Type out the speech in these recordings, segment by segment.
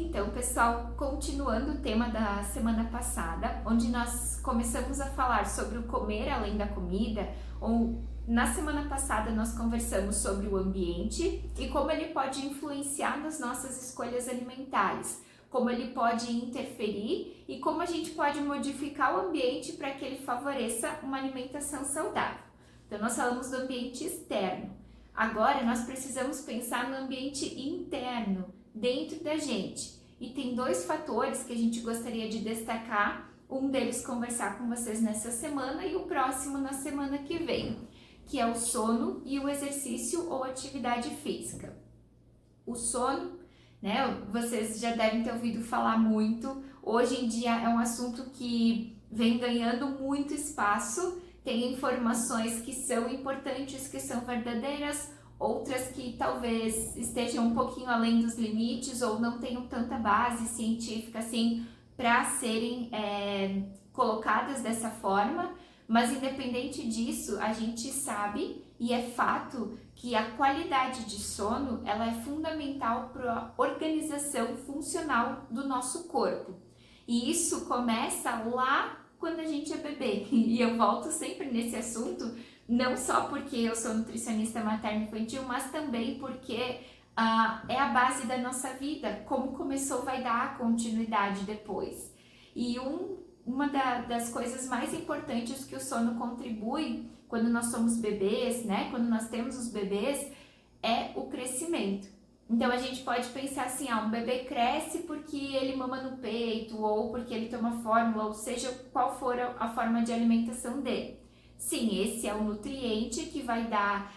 Então, pessoal, continuando o tema da semana passada, onde nós começamos a falar sobre o comer além da comida, ou na semana passada nós conversamos sobre o ambiente e como ele pode influenciar nas nossas escolhas alimentares, como ele pode interferir e como a gente pode modificar o ambiente para que ele favoreça uma alimentação saudável. Então, nós falamos do ambiente externo. Agora, nós precisamos pensar no ambiente interno, dentro da gente. E tem dois fatores que a gente gostaria de destacar, um deles conversar com vocês nessa semana e o próximo na semana que vem, que é o sono e o exercício ou atividade física. O sono, né, vocês já devem ter ouvido falar muito, hoje em dia é um assunto que vem ganhando muito espaço, tem informações que são importantes, que são verdadeiras, outras que talvez estejam um pouquinho além dos limites ou não tenham tanta base científica assim para serem colocadas dessa forma, mas independente disso, a gente sabe e é fato que a qualidade de sono ela é fundamental para a organização funcional do nosso corpo. E isso começa lá quando a gente é bebê. E eu volto sempre nesse assunto, não só porque eu sou nutricionista materno-infantil, mas também porque é a base da nossa vida. Como começou vai dar continuidade depois. E uma das coisas mais importantes que o sono contribui quando nós somos bebês, né? Quando nós temos os bebês, é o crescimento. Então a gente pode pensar assim, um bebê cresce porque ele mama no peito ou porque ele toma fórmula, ou seja, qual for a forma de alimentação dele. Sim, esse é o nutriente que vai dar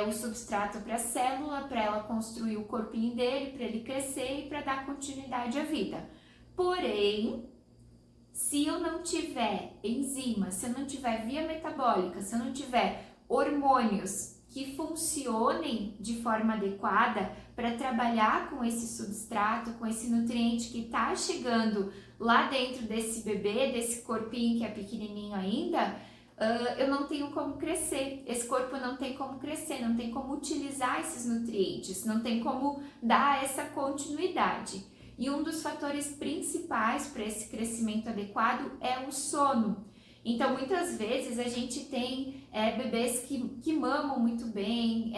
o substrato para a célula, para ela construir o corpinho dele, para ele crescer e para dar continuidade à vida. Porém, se eu não tiver enzimas, se eu não tiver via metabólica, se eu não tiver hormônios que funcionem de forma adequada para trabalhar com esse substrato, com esse nutriente que está chegando lá dentro desse bebê, desse corpinho que é pequenininho ainda, eu não tenho como crescer, esse corpo não tem como crescer, não tem como utilizar esses nutrientes, não tem como dar essa continuidade. E um dos fatores principais para esse crescimento adequado é o sono. Então, muitas vezes a gente tem bebês que mamam muito bem,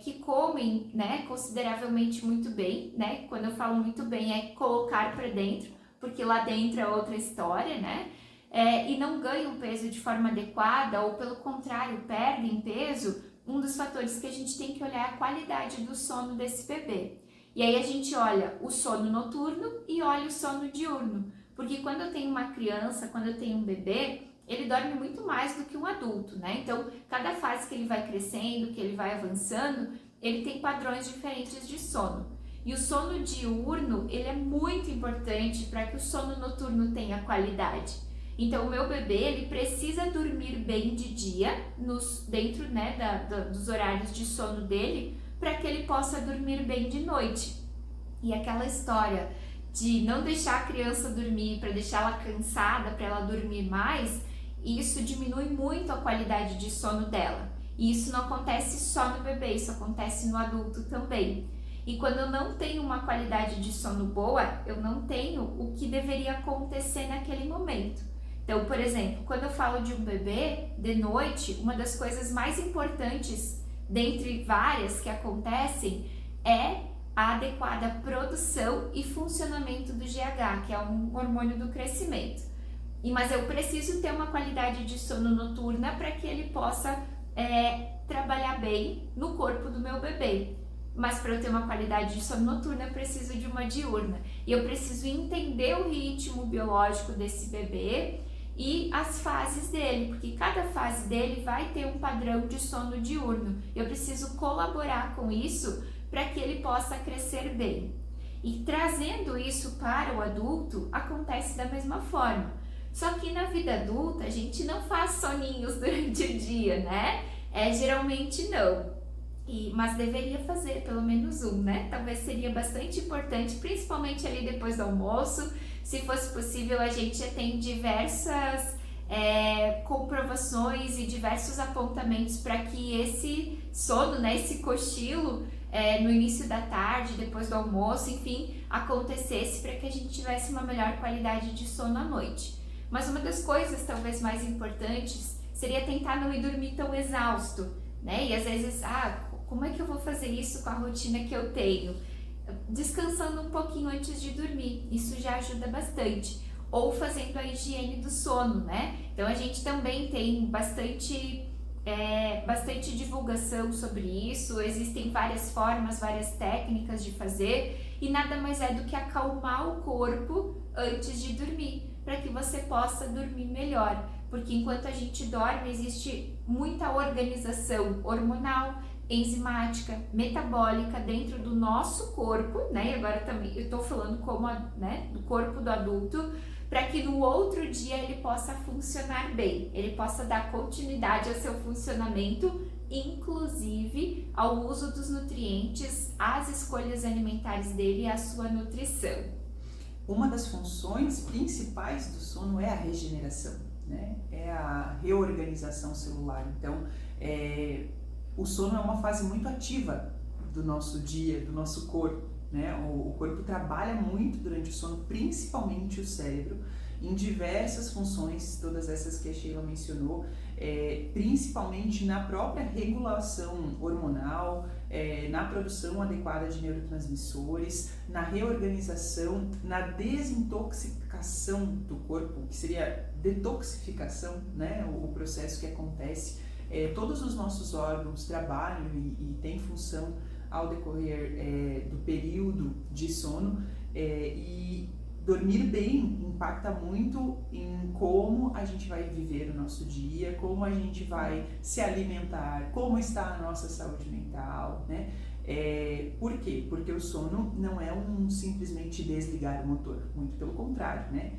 que comem, né, consideravelmente muito bem, né? Quando eu falo muito bem é colocar para dentro, porque lá dentro é outra história, né? E não ganham peso de forma adequada ou pelo contrário, perdem peso. Um dos fatores que a gente tem que olhar é a qualidade do sono desse bebê. E aí a gente olha o sono noturno e olha o sono diurno, porque quando eu tenho uma criança, quando eu tenho um bebê, ele dorme muito mais do que um adulto, né? Então, cada fase que ele vai crescendo, que ele vai avançando, ele tem padrões diferentes de sono. E o sono diurno, ele é muito importante para que o sono noturno tenha qualidade. Então, o meu bebê, ele precisa dormir bem de dia, dentro, né, dos horários de sono dele, para que ele possa dormir bem de noite. E aquela história de não deixar a criança dormir, para deixar ela cansada, para ela dormir mais, isso diminui muito a qualidade de sono dela. E isso não acontece só no bebê, isso acontece no adulto também. E quando eu não tenho uma qualidade de sono boa, eu não tenho o que deveria acontecer naquele momento. Então, por exemplo, quando eu falo de um bebê de noite, uma das coisas mais importantes, dentre várias que acontecem, é a adequada produção e funcionamento do GH, que é um hormônio do crescimento. Mas eu preciso ter uma qualidade de sono noturna para que ele possa trabalhar bem no corpo do meu bebê. Mas para eu ter uma qualidade de sono noturna, eu preciso de uma diurna. E eu preciso entender o ritmo biológico desse bebê e as fases dele, porque cada fase dele vai ter um padrão de sono diurno. Eu preciso colaborar com isso para que ele possa crescer bem. E trazendo isso para o adulto, acontece da mesma forma. Só que na vida adulta, a gente não faz soninhos durante o dia, né? Geralmente não. Mas deveria fazer pelo menos um, né? Talvez seria bastante importante, principalmente ali depois do almoço. Se fosse possível, a gente já tem diversas comprovações e diversos apontamentos para que esse sono, né, esse cochilo no início da tarde, depois do almoço, enfim, acontecesse para que a gente tivesse uma melhor qualidade de sono à noite. Mas uma das coisas talvez mais importantes seria tentar não ir dormir tão exausto, né? E às vezes, como é que eu vou fazer isso com a rotina que eu tenho? Descansando um pouquinho antes de dormir, isso já ajuda bastante. Ou fazendo a higiene do sono, né? Então a gente também tem bastante divulgação sobre isso, existem várias formas, várias técnicas de fazer e nada mais é do que acalmar o corpo antes de dormir, para que você possa dormir melhor, porque enquanto a gente dorme existe muita organização hormonal, enzimática, metabólica dentro do nosso corpo, né? E agora também eu tô falando como do corpo do adulto, para que no outro dia ele possa funcionar bem, ele possa dar continuidade ao seu funcionamento, inclusive ao uso dos nutrientes, às escolhas alimentares dele e à sua nutrição. Uma das funções principais do sono é a regeneração, né? É a reorganização celular. Então, o sono é uma fase muito ativa do nosso dia, do nosso corpo, né? O corpo trabalha muito durante o sono, principalmente o cérebro, em diversas funções, todas essas que a Sheila mencionou, principalmente na própria regulação hormonal, na produção adequada de neurotransmissores, na reorganização, na desintoxicação do corpo, que seria detoxificação, né? O processo que acontece. Todos os nossos órgãos trabalham e têm função ao decorrer do período de sono, e dormir bem impacta muito em como a gente vai viver o nosso dia, como a gente vai se alimentar, como está a nossa saúde mental, né? Por quê? Porque o sono não é simplesmente desligar o motor, muito pelo contrário, né?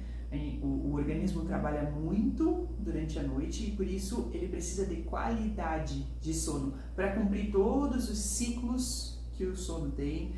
O organismo trabalha muito durante a noite e por isso ele precisa de qualidade de sono para cumprir todos os ciclos que o sono tem,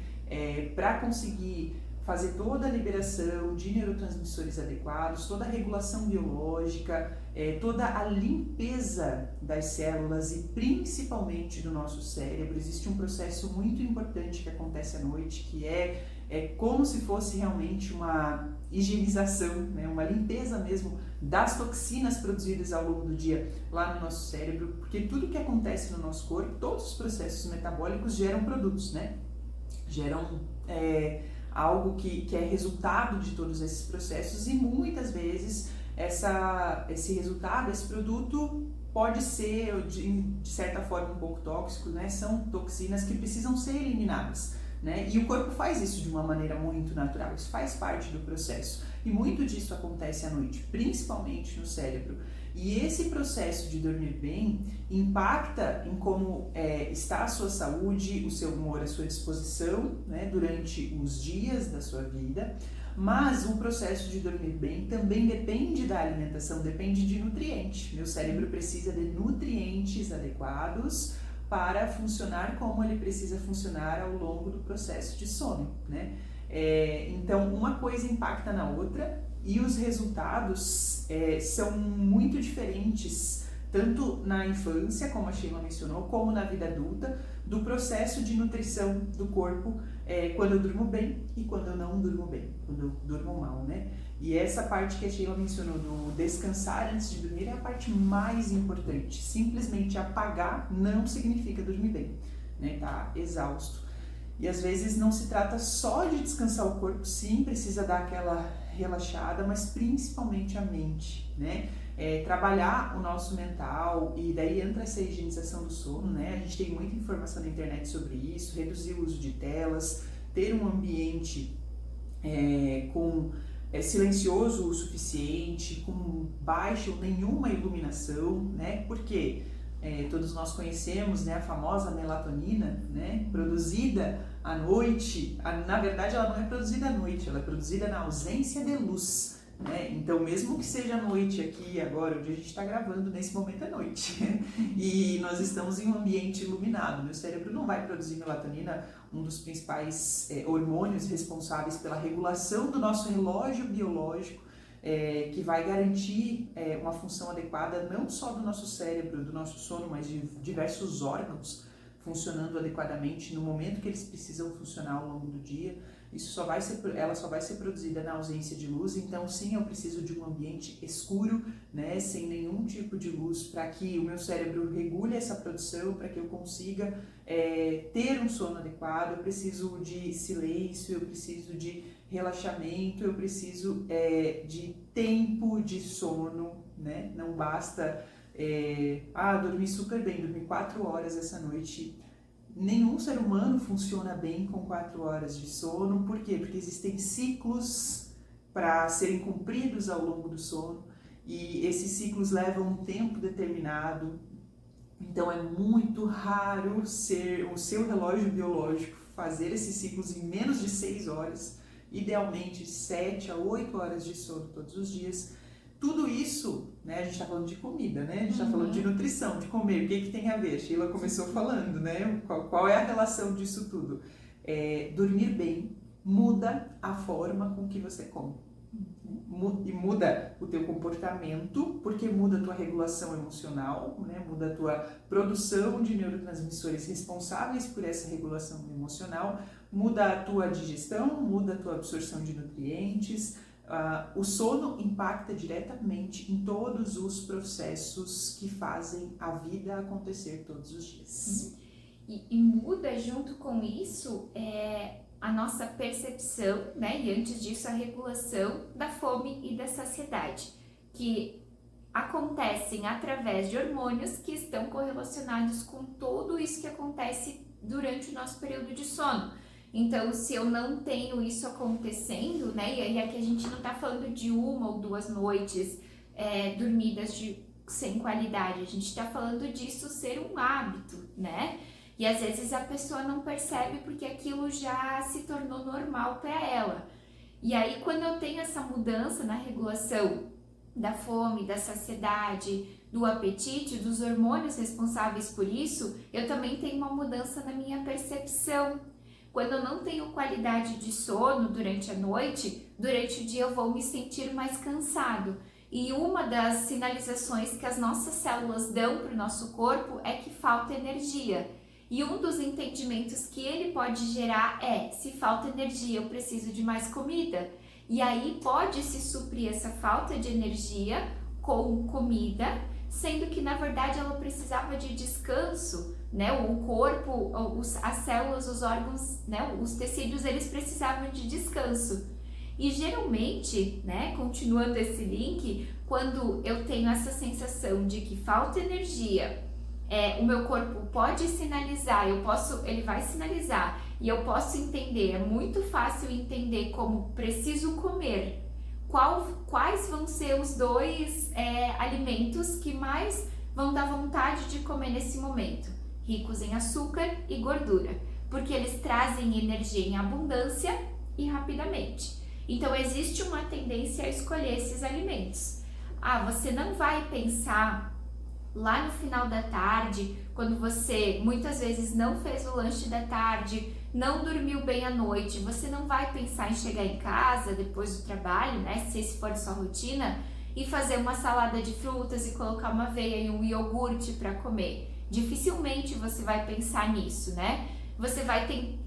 para conseguir fazer toda a liberação de neurotransmissores adequados, toda a regulação biológica, toda a limpeza das células e principalmente do nosso cérebro. Existe um processo muito importante que acontece à noite, que é como se fosse realmente uma higienização, né? Uma limpeza mesmo das toxinas produzidas ao longo do dia lá no nosso cérebro, porque tudo que acontece no nosso corpo, todos os processos metabólicos geram produtos, né? Geram algo que é resultado de todos esses processos e muitas vezes esse resultado, esse produto pode ser de certa forma um pouco tóxico, né? São toxinas que precisam ser eliminadas, né? E o corpo faz isso de uma maneira muito natural, isso faz parte do processo e muito disso acontece à noite, principalmente no cérebro. E esse processo de dormir bem impacta em como está a sua saúde, o seu humor, a sua disposição, né, durante os dias da sua vida, mas o processo de dormir bem também depende da alimentação, depende de nutrientes. Meu cérebro precisa de nutrientes adequados para funcionar como ele precisa funcionar ao longo do processo de sono, né? Então, uma coisa impacta na outra e os resultados são muito diferentes, tanto na infância, como a Sheila mencionou, como na vida adulta, do processo de nutrição do corpo, quando eu durmo bem e quando eu não durmo bem, quando eu durmo mal, né? E essa parte que a Sheila mencionou do descansar antes de dormir é a parte mais importante. Simplesmente apagar não significa dormir bem, né? Tá exausto. E às vezes não se trata só de descansar o corpo, sim, precisa dar aquela relaxada, mas principalmente a mente, né? Trabalhar o nosso mental, e daí entra essa higienização do sono, né? A gente tem muita informação na internet sobre isso, reduzir o uso de telas, ter um ambiente silencioso o suficiente, com baixa ou nenhuma iluminação, né? Porque todos nós conhecemos, né, a famosa melatonina, né, produzida à noite. Na verdade, ela não é produzida à noite, ela é produzida na ausência de luz, né? Então, mesmo que seja noite aqui agora, onde a gente está gravando, nesse momento é noite, e nós estamos em um ambiente iluminado, meu cérebro não vai produzir melatonina, um dos principais hormônios responsáveis pela regulação do nosso relógio biológico, que vai garantir uma função adequada não só do nosso cérebro, do nosso sono, mas de diversos órgãos funcionando adequadamente no momento que eles precisam funcionar ao longo do dia. ela só vai ser produzida na ausência de luz. Então sim, eu preciso de um ambiente escuro, né, sem nenhum tipo de luz, para que o meu cérebro regule essa produção, para que eu consiga ter um sono adequado. Eu preciso de silêncio, eu preciso de relaxamento, eu preciso de tempo de sono, né? Não basta dormir super bem, dormir 4 horas essa noite. Nenhum ser humano funciona bem com 4 horas de sono. Por quê? Porque existem ciclos para serem cumpridos ao longo do sono, e esses ciclos levam um tempo determinado. Então é muito raro ser o seu relógio biológico fazer esses ciclos em menos de 6 horas, idealmente 7 a 8 horas de sono todos os dias. Tudo isso, né, a gente está falando de comida, né? A gente está falando de nutrição, de comer. O que tem a ver? Sheila começou falando, né? Qual é a relação disso tudo? Dormir bem muda a forma com que você come. E muda o teu comportamento, porque muda a tua regulação emocional, né? Muda a tua produção de neurotransmissores responsáveis por essa regulação emocional, muda a tua digestão, muda a tua absorção de nutrientes. O sono impacta diretamente em todos os processos que fazem a vida acontecer todos os dias. E muda junto com isso a nossa percepção, né? E antes disso a regulação da fome e da saciedade, que acontecem através de hormônios que estão correlacionados com tudo isso que acontece durante o nosso período de sono. Então, se eu não tenho isso acontecendo, né, e aqui a gente não está falando de 1 ou 2 noites dormidas sem qualidade, a gente está falando disso ser um hábito, né? E às vezes a pessoa não percebe porque aquilo já se tornou normal para ela. E aí, quando eu tenho essa mudança na regulação da fome, da saciedade, do apetite, dos hormônios responsáveis por isso, eu também tenho uma mudança na minha percepção. Quando eu não tenho qualidade de sono durante a noite, durante o dia eu vou me sentir mais cansado. E uma das sinalizações que as nossas células dão para o nosso corpo é que falta energia. E um dos entendimentos que ele pode gerar se falta energia, eu preciso de mais comida. E aí pode se suprir essa falta de energia com comida, sendo que na verdade ela precisava de descanso, né? O corpo, as células, os órgãos, né? Os tecidos, eles precisavam de descanso. E geralmente, né, continuando esse link, quando eu tenho essa sensação de que falta energia, o meu corpo pode sinalizar, ele vai sinalizar e eu posso entender, é muito fácil entender como preciso comer. Quais vão ser os 2 alimentos que mais vão dar vontade de comer nesse momento? Ricos em açúcar e gordura, porque eles trazem energia em abundância e rapidamente. Então existe uma tendência a escolher esses alimentos. Você não vai pensar lá no final da tarde, quando você muitas vezes não fez o lanche da tarde, não dormiu bem à noite, você não vai pensar em chegar em casa depois do trabalho, né, se esse for a sua rotina, e fazer uma salada de frutas e colocar uma aveia e um iogurte para comer. Dificilmente você vai pensar nisso, né?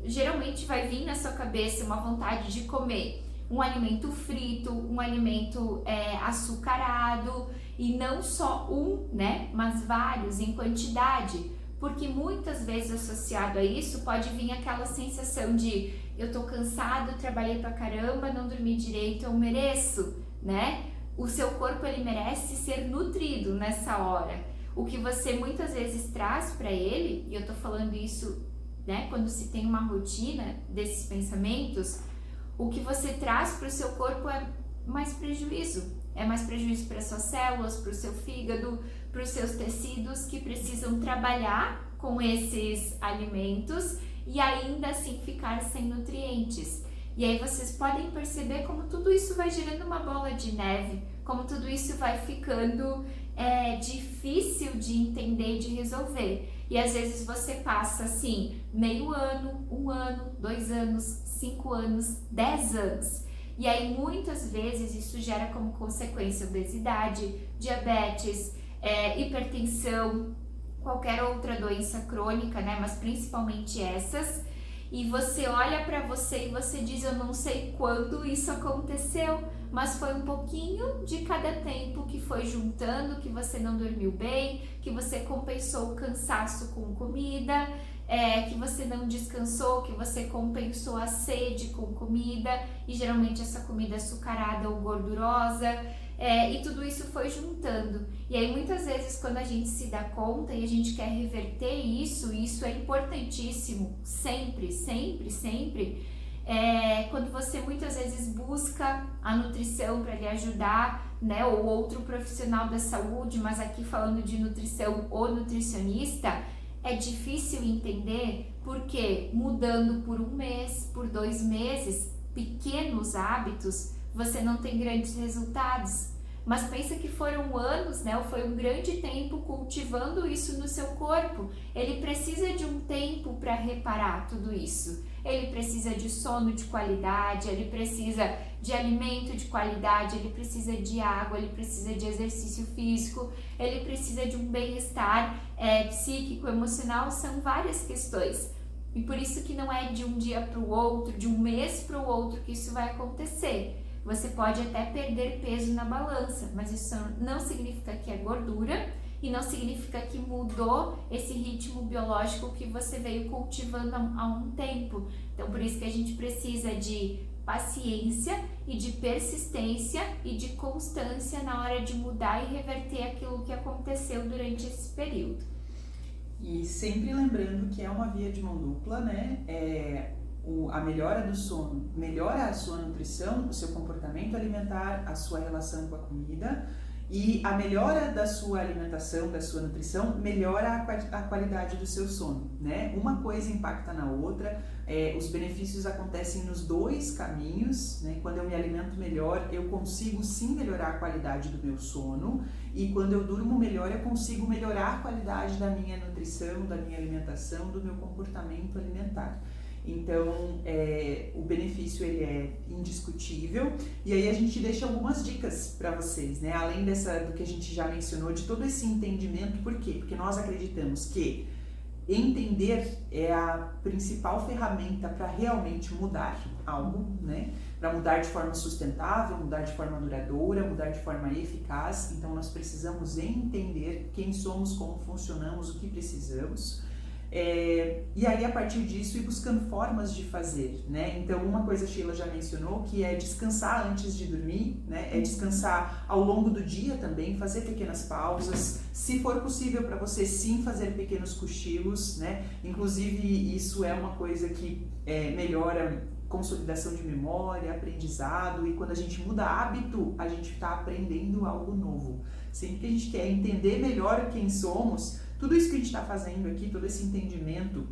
Geralmente vai vir na sua cabeça uma vontade de comer um alimento frito, um alimento açucarado, e não só um, né, mas vários em quantidade, porque muitas vezes associado a isso pode vir aquela sensação de eu tô cansado, trabalhei pra caramba, não dormi direito, eu mereço, né? O seu corpo, ele merece ser nutrido nessa hora. O que você muitas vezes traz para ele, e eu tô falando isso, né, quando se tem uma rotina desses pensamentos, o que você traz para o seu corpo é mais prejuízo. É mais prejuízo para suas células, para o seu fígado, para os seus tecidos que precisam trabalhar com esses alimentos e ainda assim ficar sem nutrientes. E aí vocês podem perceber como tudo isso vai gerando uma bola de neve, como tudo isso vai ficando difícil de entender e de resolver. E às vezes você passa assim, meio ano, 1 ano, 2 anos, 5 anos, 10 anos. E aí muitas vezes isso gera como consequência obesidade, diabetes, hipertensão, qualquer outra doença crônica, né? Mas principalmente essas. e você olha para você e você diz, eu não sei quando isso aconteceu, mas foi um pouquinho de cada tempo que foi juntando, que você não dormiu bem, que você compensou o cansaço com comida, que você não descansou, que você compensou a sede com comida, e geralmente essa comida é açucarada ou gordurosa, e tudo isso foi juntando. E aí muitas vezes quando a gente se dá conta e a gente quer reverter isso é importantíssimo, sempre, sempre, sempre. Quando você muitas vezes busca a nutrição para lhe ajudar, né, ou outro profissional da saúde, mas aqui falando de nutrição ou nutricionista, é difícil entender porque mudando por 1 mês, por 2 meses, pequenos hábitos, você não tem grandes resultados. Mas pensa que foram anos, né? Ou foi um grande tempo cultivando isso no seu corpo. Ele precisa de um tempo para reparar tudo isso. Ele precisa de sono de qualidade, ele precisa de alimento de qualidade, ele precisa de água, ele precisa de exercício físico, ele precisa de um bem-estar psíquico, emocional, são várias questões. E por isso que não é de um dia para o outro, de um mês para o outro que isso vai acontecer. Você pode até perder peso na balança, mas isso não significa que é gordura e não significa que mudou esse ritmo biológico que você veio cultivando há um tempo. Então, por isso que a gente precisa de paciência e de persistência e de constância na hora de mudar e reverter aquilo que aconteceu durante esse período. E sempre lembrando que é uma via de mão dupla, né? A melhora do sono melhora a sua nutrição, o seu comportamento alimentar, a sua relação com a comida, e a melhora da sua alimentação, da sua nutrição, melhora a qualidade do seu sono, né? Uma coisa impacta na outra, os benefícios acontecem nos 2 caminhos, né? Quando eu me alimento melhor, eu consigo sim melhorar a qualidade do meu sono, e quando eu durmo melhor, eu consigo melhorar a qualidade da minha nutrição, da minha alimentação, do meu comportamento alimentar. Então, o benefício ele é indiscutível, e aí a gente deixa algumas dicas para vocês, né? Além do que a gente já mencionou, de todo esse entendimento. Por quê? Porque nós acreditamos que entender é a principal ferramenta para realmente mudar algo, né? Para mudar de forma sustentável, mudar de forma duradoura, mudar de forma eficaz. Então, nós precisamos entender quem somos, como funcionamos, o que precisamos. E aí, a partir disso, ir buscando formas de fazer, né? Então, uma coisa a Sheila já mencionou, que é descansar antes de dormir, né? É descansar ao longo do dia também, fazer pequenas pausas, se for possível para você, sim, fazer pequenos cochilos, né? Inclusive, isso é uma coisa que melhora consolidação de memória, aprendizado, e quando a gente muda hábito, a gente está aprendendo algo novo. Sempre que a gente quer entender melhor quem somos, tudo isso que a gente está fazendo aqui, todo esse entendimento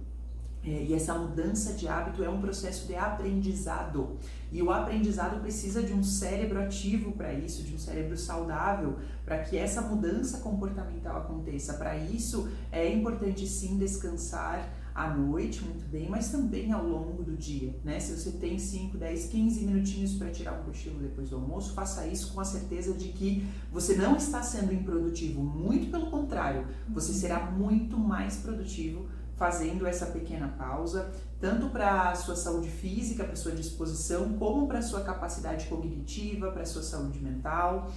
e essa mudança de hábito é um processo de aprendizado. E o aprendizado precisa de um cérebro ativo para isso, de um cérebro saudável, para que essa mudança comportamental aconteça. Para isso é importante sim descansar à noite, muito bem, mas também ao longo do dia, né? Se você tem 5, 10, 15 minutinhos para tirar um cochilo depois do almoço, faça isso com a certeza de que você não está sendo improdutivo, muito pelo contrário, você será muito mais produtivo fazendo essa pequena pausa, tanto para a sua saúde física, para a sua disposição, como para a sua capacidade cognitiva, para a sua saúde mental,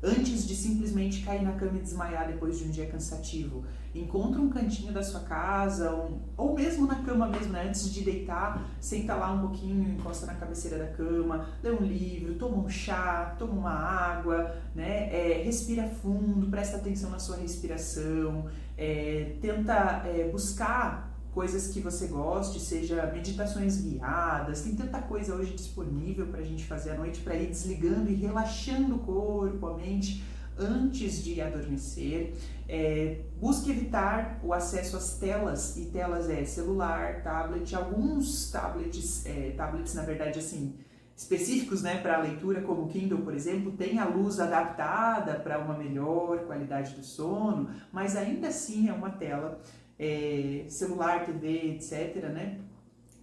antes de simplesmente cair na cama e desmaiar depois de um dia cansativo. Encontra um cantinho da sua casa, ou mesmo na cama mesmo, né? Antes de deitar, senta lá um pouquinho, encosta na cabeceira da cama, lê um livro, toma um chá, toma uma água, né? Respira fundo, presta atenção na sua respiração, tenta buscar coisas que você goste, seja meditações guiadas, tem tanta coisa hoje disponível para a gente fazer à noite, para ir desligando e relaxando o corpo, a mente, antes de adormecer. Busque evitar o acesso às telas, e telas celular, tablet, alguns tablets na verdade assim, específicos, né, para a leitura, como o Kindle, por exemplo, tem a luz adaptada para uma melhor qualidade do sono, mas ainda assim é uma tela. Celular, TV, etc, né?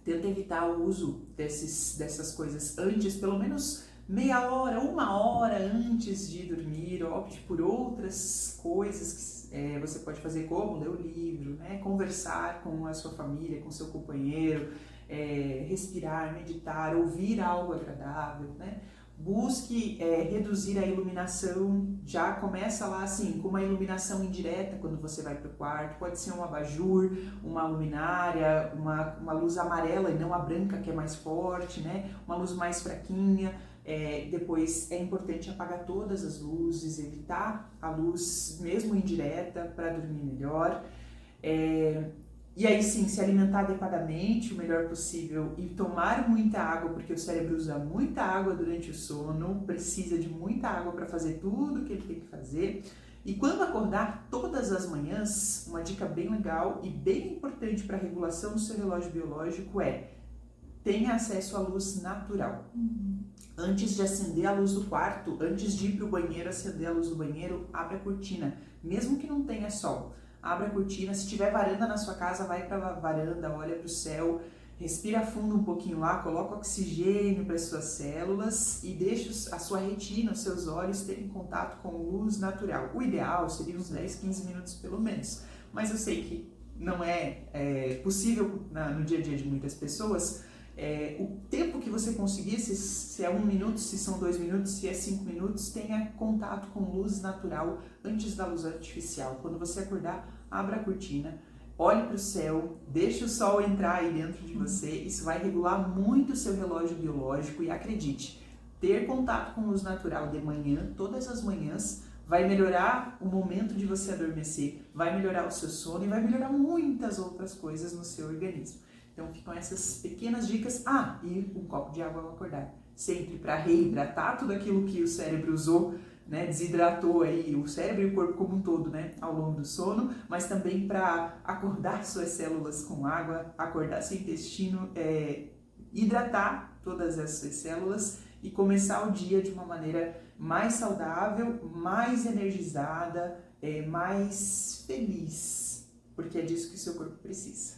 Tenta evitar o uso dessas coisas antes, pelo menos meia hora, 1 hora antes de dormir. prefira, opte por outras coisas que você pode fazer, como ler o livro, né? Conversar com a sua família, com seu companheiro, respirar, meditar, ouvir algo agradável, né? Busque reduzir a iluminação, já começa lá assim, com uma iluminação indireta quando você vai para o quarto, pode ser um abajur, uma luminária, uma luz amarela e não a branca que é mais forte, né? Uma luz mais fraquinha. Depois é importante apagar todas as luzes, evitar a luz mesmo indireta para dormir melhor. E aí sim, se alimentar adequadamente, o melhor possível, e tomar muita água, porque o cérebro usa muita água durante o sono, precisa de muita água para fazer tudo o que ele tem que fazer. E quando acordar todas as manhãs, uma dica bem legal e bem importante para a regulação do seu relógio biológico tenha acesso à luz natural. Antes de acender a luz do quarto, antes de ir para o banheiro, acender a luz do banheiro, abre a cortina, mesmo que não tenha sol. Abra a cortina, se tiver varanda na sua casa, vai para a varanda, olha para o céu, respira fundo um pouquinho lá, coloca oxigênio para as suas células e deixa a sua retina, os seus olhos terem contato com luz natural. O ideal seria uns 10, 15 minutos pelo menos, mas eu sei que não é possível no dia a dia de muitas pessoas. O tempo que você conseguir, se é 1 minuto, se são 2 minutos, se é 5 minutos, tenha contato com luz natural antes da luz artificial. Quando você acordar, abra a cortina, olhe para o céu, deixe o sol entrar aí dentro de você. Isso vai regular muito o seu relógio biológico e acredite, ter contato com luz natural de manhã, todas as manhãs, vai melhorar o momento de você adormecer, vai melhorar o seu sono e vai melhorar muitas outras coisas no seu organismo. Então ficam essas pequenas dicas. E um copo de água ao acordar. Sempre para reidratar tudo aquilo que o cérebro usou, né? Desidratou aí o cérebro e o corpo como um todo, né? Ao longo do sono, mas também para acordar suas células com água, acordar seu intestino, hidratar todas as suas células e começar o dia de uma maneira mais saudável, mais energizada, mais feliz, porque é disso que o seu corpo precisa.